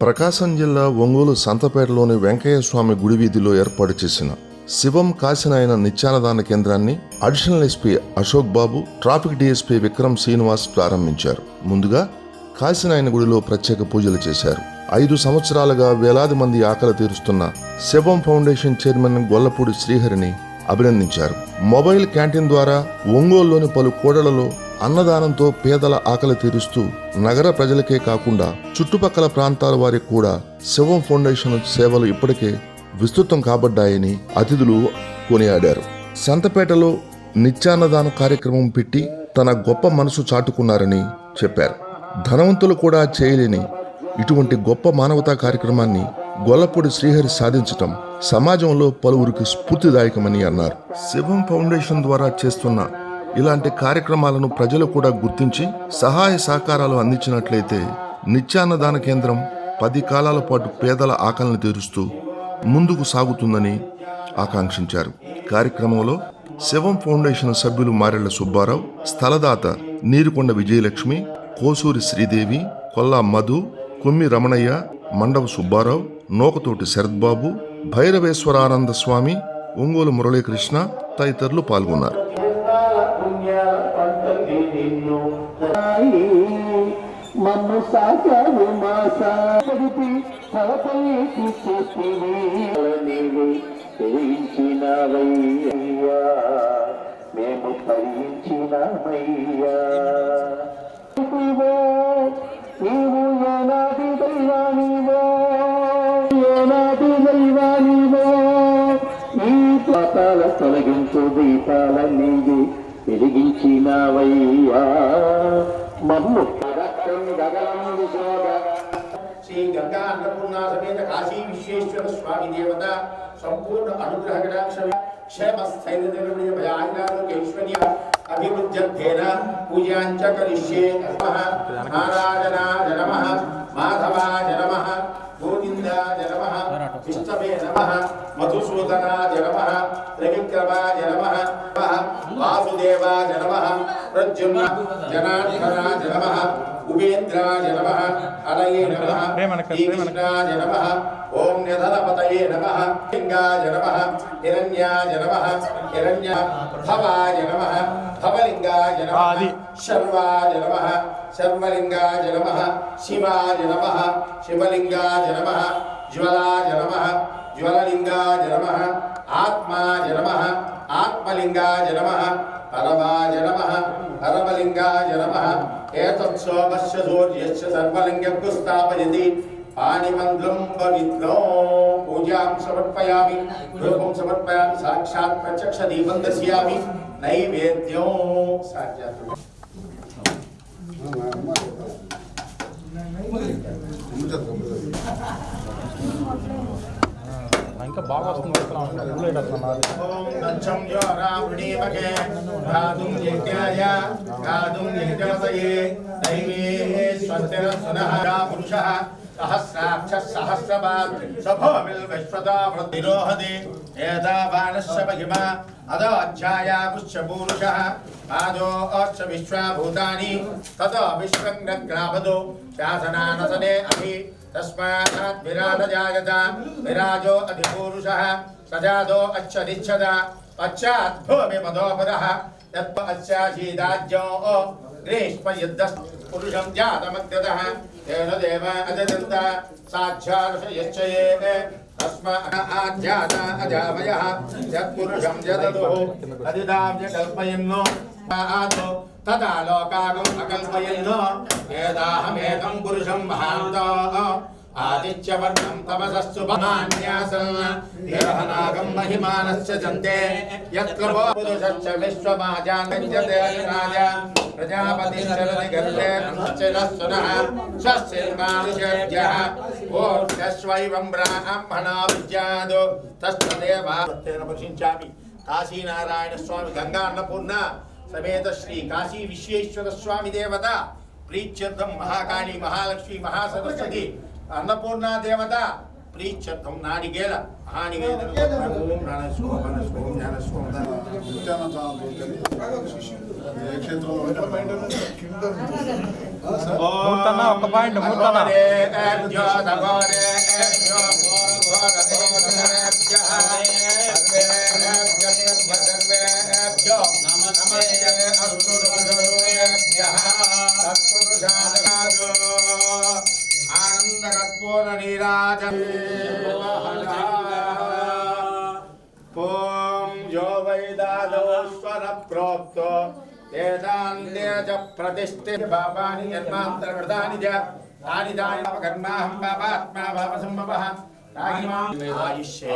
ప్రకాశం జిల్లా ఒంగోలు సంతపేటలోని వెంకయ్య స్వామి గుడి వీధిలో ఏర్పాటు చేసిన శివం కాశీనాయన నిత్యాన్నదాన కేంద్రాన్ని అడిషనల్ ఎస్పీ అశోక్ బాబు, ట్రాఫిక్ డీఎస్పీ విక్రమ్ శ్రీనివాస్ ప్రారంభించారు. ముందుగా కాశీనాయన గుడిలో ప్రత్యేక పూజలు చేశారు. 5 సంవత్సరాలుగా వేలాది మంది ఆకలి తీరుస్తున్న శివం ఫౌండేషన్ చైర్మన్ గొల్లపూడి శ్రీహరిని అభినందించారు. మొబైల్ క్యాంటీన్ ద్వారా ఒంగోలులోని పలు కూడళ్లలో అన్నదానంతో పేదల ఆకలి తీరుస్తూ నగర ప్రజలకే కాకుండా చుట్టుపక్కల ప్రాంతాల వారికి కూడా శివం ఫౌండేషన్ సేవలు ఇప్పటికే విస్తృతం కాబడ్డాయని అతిథులు కొనియాడారు. సంతపేటలో నిత్యాన్నదాన కార్యక్రమం పెట్టి తన గొప్ప మనసు చాటుకున్నారని చెప్పారు. ధనవంతులు కూడా చేయలేని ఇటువంటి గొప్ప మానవతా కార్యక్రమాన్ని గొల్లపూడి శ్రీహరి సాధించటం సమాజంలో పలువురికి స్ఫూర్తిదాయకమని అన్నారు. శివం ఫౌండేషన్ ద్వారా చేస్తున్న ఇలాంటి కార్యక్రమాలను ప్రజలు కూడా గుర్తించి సహాయ సహకారాలు అందించినట్లయితే నిత్యాన్నదాన కేంద్రం 10 కాలాల పాటు పేదల ఆకలిని తీరుస్తూ ముందుకు సాగుతుందని ఆకాంక్షించారు. కార్యక్రమంలో శివం ఫౌండేషన్ సభ్యులు మారెళ్ల సుబ్బారావు, స్థలదాత నీరుకొండ విజయలక్ష్మి, కోసూరి శ్రీదేవి, కొల్లా మధు, కొమ్మి రమణయ్య, మండవ సుబ్బారావు, నోకతోటి శరత్బాబు, భైరవేశ్వరానంద స్వామి, ఒంగోలు మురళీకృష్ణ తదితరులు పాల్గొన్నారు. మమ్ము సాకారు మాసాడిపి తలపైకి చేసినవయ్యా మేము భరించినవయ్యా. నీవు ఏనాటి దైవానివో, ఏనాటి దైవానివో, ఈ పాతాల తొలగించు దీపాల నీవి వెలిగించినవయ్యా. మమ్ము శ్రీ గంగా అన్నపూర్ణా సమేత కాశీ విశ్వేశ్వర స్వామి దేవత సంపూర్ణ అనుగ్రహ కటాక్ష క్షేమస్థైర్య భయారోగ్యైశ్వర్య అభివృద్ధ్యర్థేన పూజాంచ కరిష్యే. నారాయణాయ నమః, మాధవాయ నమః, గోవిందాయ నమః, విష్ణవే నమః, మధుసూదనాయ నమః, త్రివిక్రమాయ నమః, వాసుదేవాయ నమః, ప్రద్యుమ్న జనార్దనాయ నమః, ఉపేంద్రాయ నమః, హరయే నమః, శ్రీకృష్ణాయ నమః, ఓం నిధనపతయే నమః, లింగాయ నమః, హిరణ్యాయ నమః, హిరణ్యభవాయ నమః, భవలింగాయ నమః, శర్వాయ నమః, శర్వలింగాయ నమః, శివాయ నమః, శివలింగాయ నమః, జ్వలాయ నమః, జ్వలలింగాయ నమః, ఆత్మాయ నమః, ఆత్మలింగాయ నమః, పరమాయ నమః, పరమలింగాయ నమః. ఏతత్సోమస్య సూర్యస్య సర్వలింగభ్యో స్థాపయతి పాణిమంత్రం పవిత్రం. పూజాం సమర్పయామి, ధూపం సమర్పయామి, సాక్షాత్ ప్రత్యక్ష దీపం దర్శయామి, నైవేద్యం సాధ్యాత్. ఇంకా బాగా వస్తుంది. సహస్రాక్షసహస్రపాద్ సభోమిల్ విశ్వతావృతిరోహది ఏదావానస్య మహిమా అదో అధ్యాయా పుష్యపూరుషః పాదో అక్ష విశ్వభూతాని తతో విశ్వంగ్రాపదో శాసనానసనే అభి తస్మాత్ విరాట జాయత విరాజో అధిపూరుషః సజాదో అచ్చరిచ్చద పశ్చాత్ భూమి పదోపదః తత్వ అస్యాశీదాజ్యో గ్రీష్మ యుద్ధ పురుషం జాతమగ్రతః తేన దేవ అజదంత సాక్షార్షయచ్చయే తస్మాత్ ఆధ్యాత అజామయః యత్పురుషం జదతుః అదిదావ్య కల్పయన్నో ఆతో తదా లోకాగం అకల్పయన్నో ఏదాహమేకం పురుషం మహాంతో ఆదిత్యవర్ణం తమసస్సు మహాన్యాసన్ దేహనాగం మహిమానస్య జంతే యత్కృపో పురుషస్య విశ్వమాజాన్యతే రాజా ప్రజాపతి చరతి గర్భే అంశిరస్సునః స్వస్తిర్మానుషేభ్యః ఓర్యస్వైవం బ్రాహ్మణా విద్యాదో తస్తదేవాత్తేన పఠించామి. కాశీనారాయణ స్వామి గంగా అన్నపూర్ణ సమేత శ్రీ కాశీ విశ్వేశ్వర స్వామి దేవత ప్రీత్యర్థం మహాకాళి మహాలక్ష్మి మహాసరస్వతి అన్నపూర్ణ దేవత ప్రీత్యర్థం నాడిగేల మహానివేదన క్షేత్రంలో మూర్తన్న ఒక్క పాయింట్ మూర్తన్న ఆనంద కర్పూర నీరాజ ఓం యో వైదాదోస్వర ప్రోక్తో వేదాంతేజ ప్రతిష్ఠి పాపాని జన్మాంతరకృతాని చ తాని తాని కర్మాహం పాపాత్మా పాప సంభవః రాహిమాం ఆయుష్యే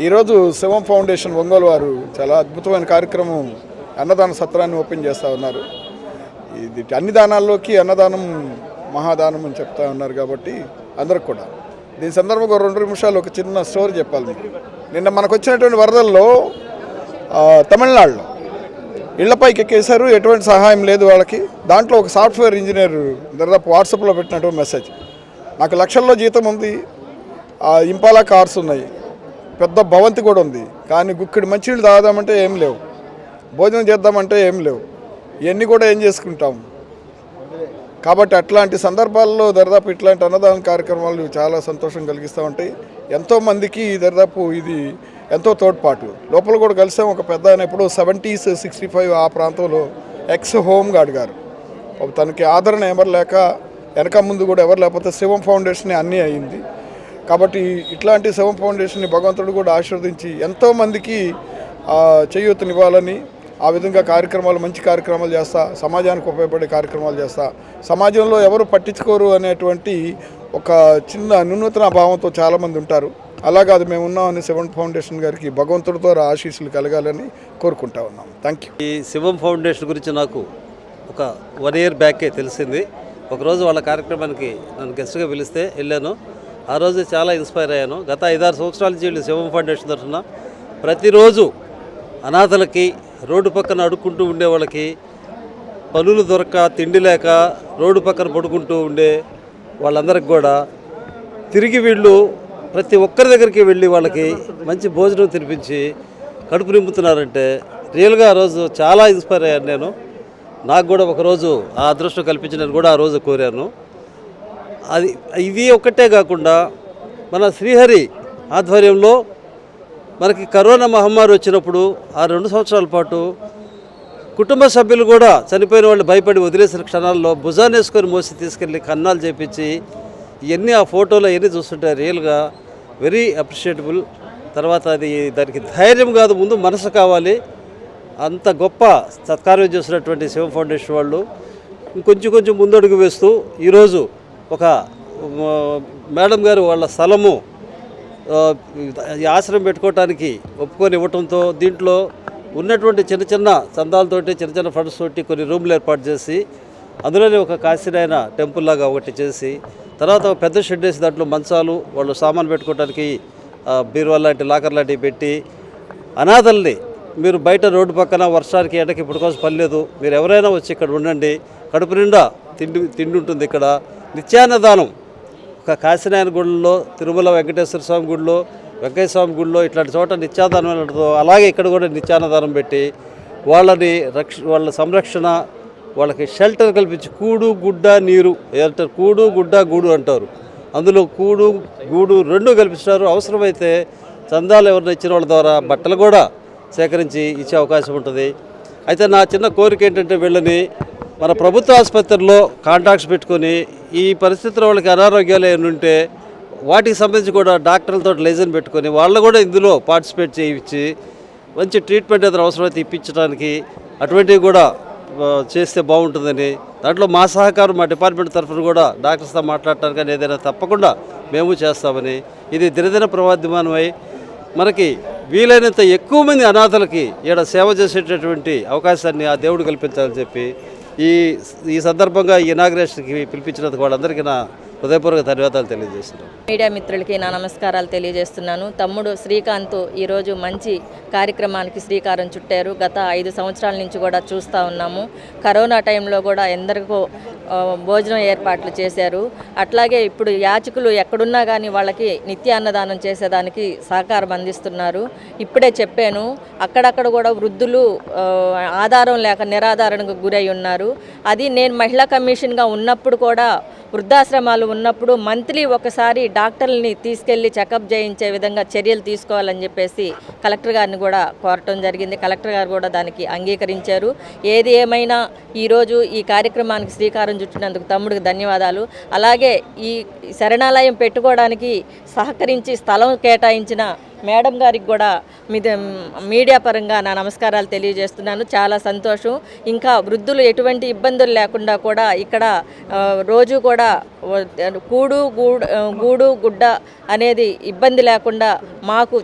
ఈరోజు శివం ఫౌండేషన్ ఒంగోలు వారు చాలా అద్భుతమైన కార్యక్రమం అన్నదాన సత్రాన్ని ఓపెన్ చేస్తూ ఉన్నారు. ఇది అన్ని దానాల్లోకి అన్నదానం మహాదానం అని చెప్తా ఉన్నారు కాబట్టి అందరికి కూడా దీని సందర్భంగా 2 నిమిషాలు ఒక చిన్న స్టోరీ చెప్పాలి మీకు. నిన్న మనకు వచ్చినటువంటి వరదల్లో తమిళనాడులో ఇళ్లపైకి ఎక్కేశారు, ఎటువంటి సహాయం లేదు వాళ్ళకి. దాంట్లో ఒక సాఫ్ట్వేర్ ఇంజనీర్ దాదాపు వాట్సాప్లో పెట్టినటువంటి మెసేజ్, నాకు లక్షల్లో జీతం ఉంది, ఇంపాలా కార్స్ ఉన్నాయి, పెద్ద భవంతి కూడా ఉంది, కానీ గుక్కిడి మంచినీళ్ళు తాగుదామంటే ఏం లేవు, భోజనం చేద్దామంటే ఏం లేవు, ఇవన్నీ కూడా ఏం చేసుకుంటాం. కాబట్టి అట్లాంటి సందర్భాల్లో దాదాపు ఇట్లాంటి అన్నదాన కార్యక్రమాలు చాలా సంతోషం కలిగిస్తూ ఉంటాయి. ఎంతోమందికి దాదాపు ఇది ఎంతో తోడ్పాటు. లోపల కూడా కలిసాం, ఒక పెద్ద ఆయన ఎప్పుడు 70s 65 ఆ ప్రాంతంలో ఎక్స్ హోమ్ గార్డ్ గారు, తనకి ఆదరణ ఎవరు లేక వెనక ముందు కూడా ఎవరు లేకపోతే శివం ఫౌండేషన్ అన్నీ అయింది. కాబట్టి ఇట్లాంటి శివం ఫౌండేషన్ని భగవంతుడు కూడా ఆశీర్వదించి ఎంతోమందికి చేయూతనివ్వాలని ఆ విధంగా కార్యక్రమాలు, మంచి కార్యక్రమాలు చేస్తా, సమాజానికి ఉపయోగపడే కార్యక్రమాలు చేస్తా, సమాజంలో ఎవరు పట్టించుకోరు అనేటువంటి ఒక చిన్న న్యూనతన భావంతో చాలామంది ఉంటారు. అలాగే మేము ఉన్నామని శివం ఫౌండేషన్ గారికి భగవంతుడితో ఆశీస్సులు కలగాలని కోరుకుంటా ఉన్నాం. Thank you. ఈ శివం ఫౌండేషన్ గురించి నాకు ఒక 1 year బ్యాకే తెలిసింది. ఒకరోజు వాళ్ళ కార్యక్రమానికి నన్ను గెస్ట్గా పిలిస్తే వెళ్ళాను. ఆ రోజు చాలా ఇన్స్పైర్ అయ్యాను. గత 5-6 సంవత్సరాల నుంచి వీళ్ళు శివం ఫౌండేషన్ తరఫున ప్రతిరోజు అనాథలకి, రోడ్డు పక్కన అడుక్కుంటూ ఉండే వాళ్ళకి, పనులు దొరక్క తిండి లేక రోడ్డు పక్కన పడుకుంటూ ఉండే వాళ్ళందరికి కూడా తిరిగి వీళ్ళు ప్రతి ఒక్కరి దగ్గరికి వెళ్ళి వాళ్ళకి మంచి భోజనం తినిపించి కడుపు నింపుతున్నారంటే రియల్గా ఆ రోజు చాలా ఇన్స్పైర్ అయ్యాను నేను. నాకు కూడా ఒకరోజు ఆ అదృష్టం కల్పించినని కూడా ఆ రోజు కోరాను. ఇది ఒక్కటే కాకుండా మన శ్రీహరి ఆధ్వర్యంలో మనకి కరోనా మహమ్మారి వచ్చినప్పుడు ఆ 2 సంవత్సరాల పాటు కుటుంబ సభ్యులు కూడా చనిపోయిన వాళ్ళు భయపడి వదిలేసిన క్షణాల్లో భుజాన్ని వేసుకొని మోసి తీసుకెళ్ళి కన్నాలు చేపించి ఇవన్నీ ఆ ఫోటోలో అవన్నీ చూస్తుంటే రియల్గా వెరీ అప్రిషియేటబుల్. తర్వాత దానికి ధైర్యం కాదు, ముందు మనసు కావాలి. అంత గొప్ప సత్కార్యం చేస్తున్నటువంటి శివం ఫౌండేషన్ వాళ్ళు కొంచెం ముందడుగు వేస్తూ ఈరోజు ఒక మేడం గారు వాళ్ళ స్థలము ఈ ఆశ్రమం పెట్టుకోవటానికి ఒప్పుకొని ఇవ్వటంతో దీంట్లో ఉన్నటువంటి చిన్న చందాలతోటి చిన్న ఫండ్స్ తోటి కొన్ని రూమ్లు ఏర్పాటు చేసి అందులోనే ఒక కాశీనాయన టెంపుల్ లాగా ఒకటి చేసి తర్వాత ఒక పెద్ద షెడ్ వేసి దాంట్లో మంచాలు వాళ్ళు సామాన్ పెట్టుకోవడానికి బీరువా లాంటి లాకర్ లాంటివి పెట్టి అనాథల్ని మీరు బయట రోడ్డు పక్కన వర్షానికి ఎండకి ఇప్పుడు కోసం పని లేదు, మీరు ఎవరైనా వచ్చి ఇక్కడ ఉండండి, కడుపు నిండా తిండి ఉంటుంది. ఇక్కడ నిత్యాన్నదానం ఒక కాశీనాయన గుడిలో, తిరుమల వెంకటేశ్వర స్వామి గుడిలో, వెంకయ్య స్వామి గుడిలో ఇట్లాంటి చోట నిత్యాన్నదానం ఉండదు. అలాగే ఇక్కడ కూడా నిత్యాన్నదానం పెట్టి వాళ్ళ సంరక్షణ, వాళ్ళకి షెల్టర్ కల్పించి కూడు గుడ్డ నీరు, కూడు గుడ్డ గూడు అంటారు, అందులో కూడు గూడు 2 కల్పిస్తున్నారు. అవసరమైతే చందాలు ఎవరిని ఇచ్చిన వాళ్ళ ద్వారా బట్టలు కూడా సేకరించి ఇచ్చే అవకాశం ఉంటుంది. అయితే నా చిన్న కోరిక ఏంటంటే వీళ్ళని మన ప్రభుత్వ ఆసుపత్రుల్లో కాంటాక్ట్స్ పెట్టుకొని ఈ పరిస్థితుల్లో వాళ్ళకి అనారోగ్యాలు ఏమైనా ఉంటే వాటికి సంబంధించి కూడా డాక్టర్లతో లైజన్ పెట్టుకొని వాళ్ళు కూడా ఇందులో పార్టిసిపేట్ చేయించి మంచి ట్రీట్మెంట్ ఏదైనా అవసరమైతే ఇప్పించడానికి అటువంటివి కూడా చేస్తే బాగుంటుందని, దాంట్లో మా సహకారం మా డిపార్ట్మెంట్ తరఫున కూడా డాక్టర్స్తో మాట్లాడటానికి కానీ ఏదైనా తప్పకుండా మేము చేస్తామని, ఇది దినదిన ప్రవర్ధమానమై మనకి వీలైనంత ఎక్కువ మంది అనాథలకి ఈడ సేవ చేసేటటువంటి అవకాశాన్ని ఆ దేవుడు కల్పించాలని చెప్పి ఈ సందర్భంగా ఈ ఇనాగ్రేషన్కి పిలిపించినందుకు వాళ్ళందరికీ నా హృదయపూర్వక ధన్యవాదాలు తెలియజేస్తున్నాను. మీడియా మిత్రులకి నా నమస్కారాలు తెలియజేస్తున్నాను. తమ్ముడు శ్రీకాంత్ ఈరోజు మంచి కార్యక్రమానికి శ్రీకారం చుట్టారు. గత 5 సంవత్సరాల నుంచి కూడా చూస్తూ ఉన్నాము. కరోనా టైంలో కూడా ఎందరికో భోజనం ఏర్పాట్లు చేశారు. అట్లాగే ఇప్పుడు యాచకులు ఎక్కడున్నా కానీ వాళ్ళకి నిత్య అన్నదానం చేసేదానికి సహకారం అందిస్తున్నారు. ఇప్పుడే చెప్పాను, అక్కడక్కడ కూడా వృద్ధులు ఆధారం లేక నిరాధారణకు గురై ఉన్నారు. అది నేను మహిళా కమిషన్గా ఉన్నప్పుడు కూడా వృద్ధాశ్రమాలు ఉన్నప్పుడు మంత్లీ ఒకసారి డాక్టర్లని తీసుకెళ్లి చెకప్ చేయించే విధంగా చర్యలు తీసుకోవాలని చెప్పేసి కలెక్టర్ గారిని కూడా కోరటం జరిగింది. కలెక్టర్ గారు కూడా దానికి అంగీకరించారు. ఏది ఏమైనా ఈరోజు ఈ కార్యక్రమానికి శ్రీకారం చుట్టినందుకు తమ్ముడికి ధన్యవాదాలు. అలాగే ఈ శరణాలయం పెట్టుకోవడానికి సహకరించి స్థలం కేటాయించిన మేడం గారికి కూడా మీడియా పరంగా నా నమస్కారాలు తెలియజేస్తున్నాను. చాలా సంతోషం. ఇంకా వృద్ధులు ఎటువంటి ఇబ్బందులు లేకుండా కూడా ఇక్కడ రోజు కూడా గూడు గుడ్డ అనేది ఇబ్బంది లేకుండా మాకు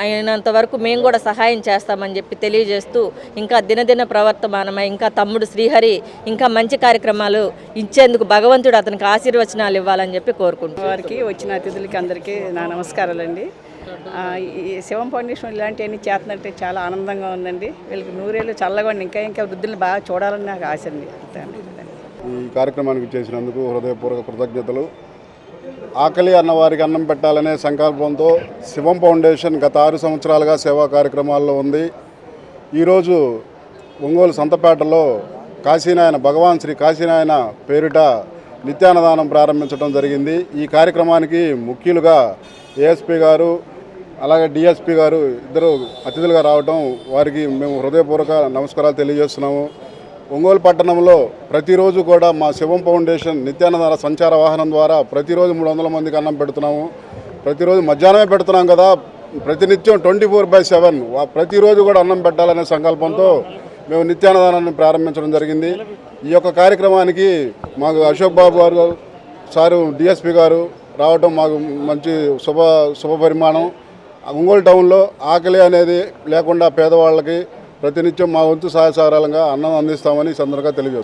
అయినంత వరకు మేము కూడా సహాయం చేస్తామని చెప్పి తెలియజేస్తూ ఇంకా దినదిన ప్రవర్తమానమై ఇంకా తమ్ముడు శ్రీహరి ఇంకా మంచి కార్యక్రమాలు ఇచ్చేందుకు భగవంతుడు అతనికి ఆశీర్వచనాలు ఇవ్వాలని చెప్పి కోరుకుంటున్నాను. వారికి వచ్చిన అతిథులకి అందరికీ నా నమస్కారాలండి. ఈ శివం ఫౌండేషన్ ఇలాంటివన్నీ చేస్తున్నట్టే చాలా ఆనందంగా ఉందండి. వీళ్ళకి నూరేళ్ళు చల్లగా ఇంకా వృద్ధులను బాగా చూడాలని నాకు ఆశ అండి. ఈ కార్యక్రమానికి చేసినందుకు హృదయపూర్వక కృతజ్ఞతలు. ఆకలి అన్నవారికి అన్నం పెట్టాలనే సంకల్పంతో శివం ఫౌండేషన్ గత 6 సంవత్సరాలుగా సేవా కార్యక్రమాల్లో ఉంది. ఈరోజు ఒంగోలు సంతపేటలో కాశీనాయన భగవాన్ శ్రీ కాశీనాయన పేరిట నిత్యాన్నదానం ప్రారంభించడం జరిగింది. ఈ కార్యక్రమానికి ముఖ్యులుగా ఏఎస్పీ గారు అలాగే డిఎస్పీ గారు ఇద్దరు అతిథులుగా రావడం వారికి మేము హృదయపూర్వక నమస్కారాలు తెలియజేస్తున్నాము. ఒంగోలు పట్టణంలో ప్రతిరోజు కూడా మా శివం ఫౌండేషన్ నిత్యాన్నదాన సంచార వాహనం ద్వారా ప్రతిరోజు 300 మందికి అన్నం పెడుతున్నాము. ప్రతిరోజు మధ్యాహ్నమే పెడుతున్నాం కదా, ప్రతినిత్యం 24/7 ప్రతిరోజు కూడా అన్నం పెట్టాలనే సంకల్పంతో మేము నిత్యాన్నదానాన్ని ప్రారంభించడం జరిగింది. ఈ యొక్క కార్యక్రమానికి మాకు అశోక్ బాబు గారు సారు డిఎస్పీ గారు రావడం మాకు మంచి శుభ పరిమాణం. ఒంగోలు టౌన్లో ఆకలి అనేది లేకుండా పేదవాళ్ళకి ప్రతినిత్యం మా వంతు సహాయ సహకారాలుగా అన్నం అందిస్తామని ఈ సందర్భంగా తెలియజేస్తాం.